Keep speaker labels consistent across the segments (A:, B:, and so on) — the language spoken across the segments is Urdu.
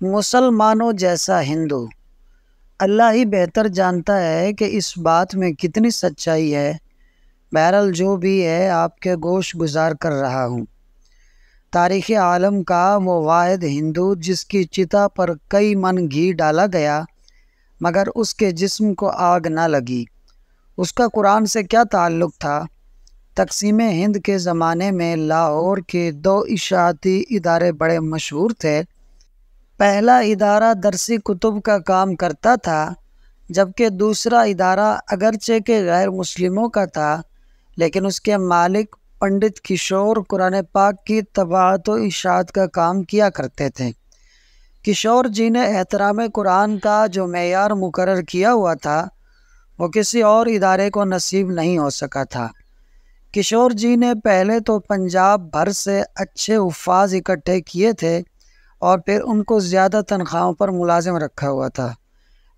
A: مسلمانوں جیسا ہندو، اللہ ہی بہتر جانتا ہے کہ اس بات میں کتنی سچائی ہے۔ بہرحال جو بھی ہے آپ کے گوش گزار کر رہا ہوں۔ تاریخ عالم کا وہ واحد ہندو جس کی چتا پر کئی من گھی ڈالا گیا مگر اس کے جسم کو آگ نہ لگی، اس کا قرآن سے کیا تعلق تھا؟ تقسیم ہند کے زمانے میں لاہور کے 2 اشاعتی ادارے بڑے مشہور تھے۔ پہلا ادارہ درسی کتب کا کام کرتا تھا، جبکہ دوسرا ادارہ اگرچہ کہ غیر مسلموں کا تھا لیکن اس کے مالک پنڈت کشور قرآن پاک کی طباعت و اشاعت کا کام کیا کرتے تھے۔ کشور جی نے احترام قرآن کا جو معیار مقرر کیا ہوا تھا وہ کسی اور ادارے کو نصیب نہیں ہو سکا تھا۔ کشور جی نے پہلے تو پنجاب بھر سے اچھے حفاظ اکٹھے کیے تھے اور پھر ان کو زیادہ تنخواہوں پر ملازم رکھا ہوا تھا۔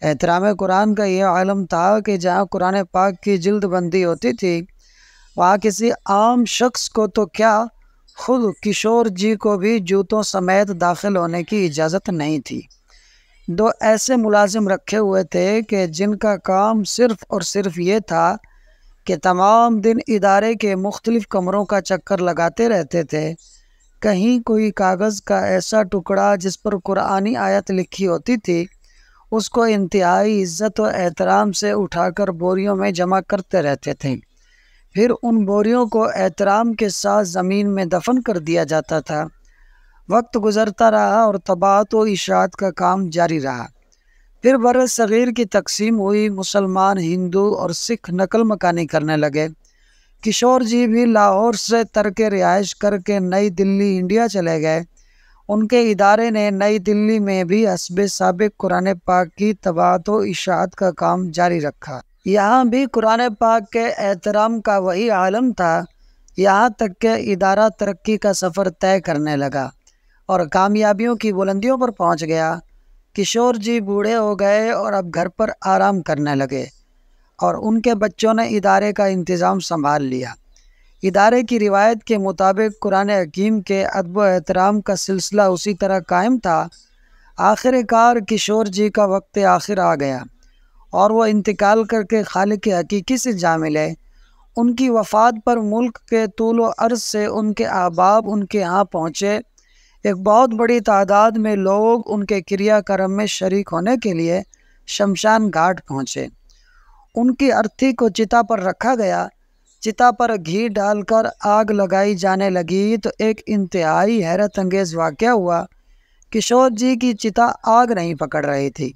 A: احترام قرآن کا یہ عالم تھا کہ جہاں قرآن پاک کی جلد بندی ہوتی تھی وہاں کسی عام شخص کو تو کیا، خود کشور جی کو بھی جوتوں سمیت داخل ہونے کی اجازت نہیں تھی۔ 2 ایسے ملازم رکھے ہوئے تھے کہ جن کا کام صرف اور صرف یہ تھا کہ تمام دن ادارے کے مختلف کمروں کا چکر لگاتے رہتے تھے۔ کہیں کوئی کاغذ کا ایسا ٹکڑا جس پر قرآنی آیت لکھی ہوتی تھی اس کو انتہائی عزت و احترام سے اٹھا کر بوریوں میں جمع کرتے رہتے تھے، پھر ان بوریوں کو احترام کے ساتھ زمین میں دفن کر دیا جاتا تھا۔ وقت گزرتا رہا اور طباعت و اشاعت کا کام جاری رہا۔ پھر بر صغیر کی تقسیم ہوئی، مسلمان، ہندو اور سکھ نقل مکانی کرنے لگے۔ کشور جی بھی لاہور سے ترک رہائش کر کے نئی دلی انڈیا چلے گئے۔ ان کے ادارے نے نئی دلی میں بھی حسب سابق قرآن پاک کی طباعت و اشاعت کا کام جاری رکھا۔ یہاں بھی قرآن پاک کے احترام کا وہی عالم تھا، یہاں تک کہ ادارہ ترقی کا سفر طے کرنے لگا اور کامیابیوں کی بلندیوں پر پہنچ گیا۔ کشور جی بوڑھے ہو گئے اور اب گھر پر آرام کرنے لگے اور ان کے بچوں نے ادارے کا انتظام سنبھال لیا۔ ادارے کی روایت کے مطابق قرآن حکیم کے ادب و احترام کا سلسلہ اسی طرح قائم تھا۔ آخر کار کشور جی کا وقت آخر آ گیا اور وہ انتقال کر کے خالق حقیقی سے جا ملے۔ ان کی وفات پر ملک کے طول و عرض سے ان کے احباب ان کے ہاں پہنچے۔ ایک بہت بڑی تعداد میں لوگ ان کے کریا کرم میں شریک ہونے کے لیے شمشان گھاٹ پہنچے۔ ان کی ارتھی کو چتا پر رکھا گیا، چتا پر گھی ڈال کر آگ لگائی جانے لگی تو ایک انتہائی حیرت انگیز واقعہ ہوا۔ کشور جی کی چتا آگ نہیں پکڑ رہی تھی۔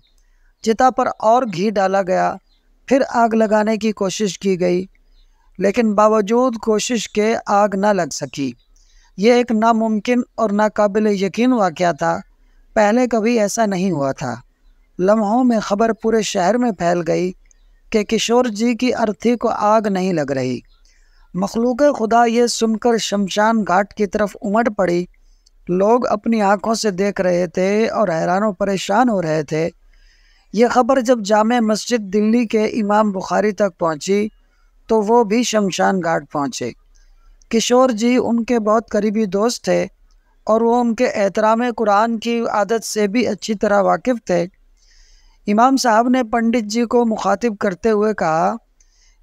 A: چتا پر اور گھی ڈالا گیا، پھر آگ لگانے کی کوشش کی گئی لیکن باوجود کوشش کے آگ نہ لگ سکی۔ یہ ایک ناممکن اور ناقابل یقین واقعہ تھا، پہلے کبھی ایسا نہیں ہوا تھا۔ لمحوں میں خبر پورے شہر میں پھیل گئی کہ کشور جی کی ارتھی کو آگ نہیں لگ رہی۔ مخلوق خدا یہ سن کر شمشان گھاٹ کی طرف امٹ پڑی۔ لوگ اپنی آنکھوں سے دیکھ رہے تھے اور حیران و پریشان ہو رہے تھے۔ یہ خبر جب جامع مسجد دلی کے امام بخاری تک پہنچی تو وہ بھی شمشان گھاٹ پہنچے۔ کشور جی ان کے بہت قریبی دوست تھے اور وہ ان کے احترام قرآن کی عادت سے بھی اچھی طرح واقف تھے۔ امام صاحب نے پنڈت جی کو مخاطب کرتے ہوئے کہا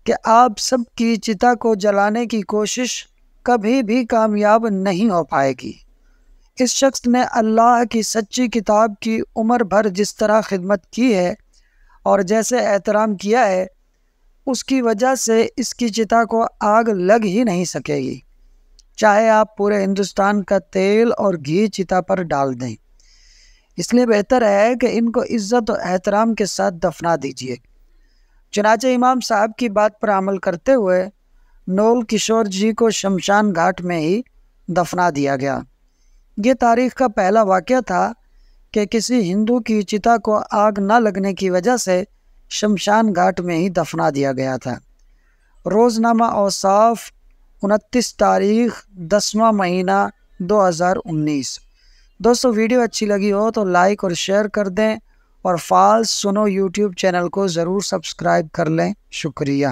A: کہ آپ سب کی چتا کو جلانے کی کوشش کبھی بھی کامیاب نہیں ہو پائے گی۔ اس شخص نے اللہ کی سچی کتاب کی عمر بھر جس طرح خدمت کی ہے اور جیسے احترام کیا ہے اس کی وجہ سے اس کی چتا کو آگ لگ ہی نہیں سکے گی، چاہے آپ پورے ہندوستان کا تیل اور گھی چتا پر ڈال دیں۔ اس لیے بہتر ہے کہ ان کو عزت و احترام کے ساتھ دفنا دیجیے۔ چنانچہ امام صاحب کی بات پر عمل کرتے ہوئے نول کشور جی کو شمشان گھاٹ میں ہی دفنا دیا گیا۔ یہ تاریخ کا پہلا واقعہ تھا کہ کسی ہندو کی چتا کو آگ نہ لگنے کی وجہ سے شمشان گھاٹ میں ہی دفنا دیا گیا تھا۔ روزنامہ اوصاف 29 تاریخ 10واں مہینہ 2019۔ دوستو ویڈیو اچھی لگی ہو تو لائک اور شیئر کر دیں اور فالس سنو یوٹیوب چینل کو ضرور سبسکرائب کر لیں۔ شکریہ۔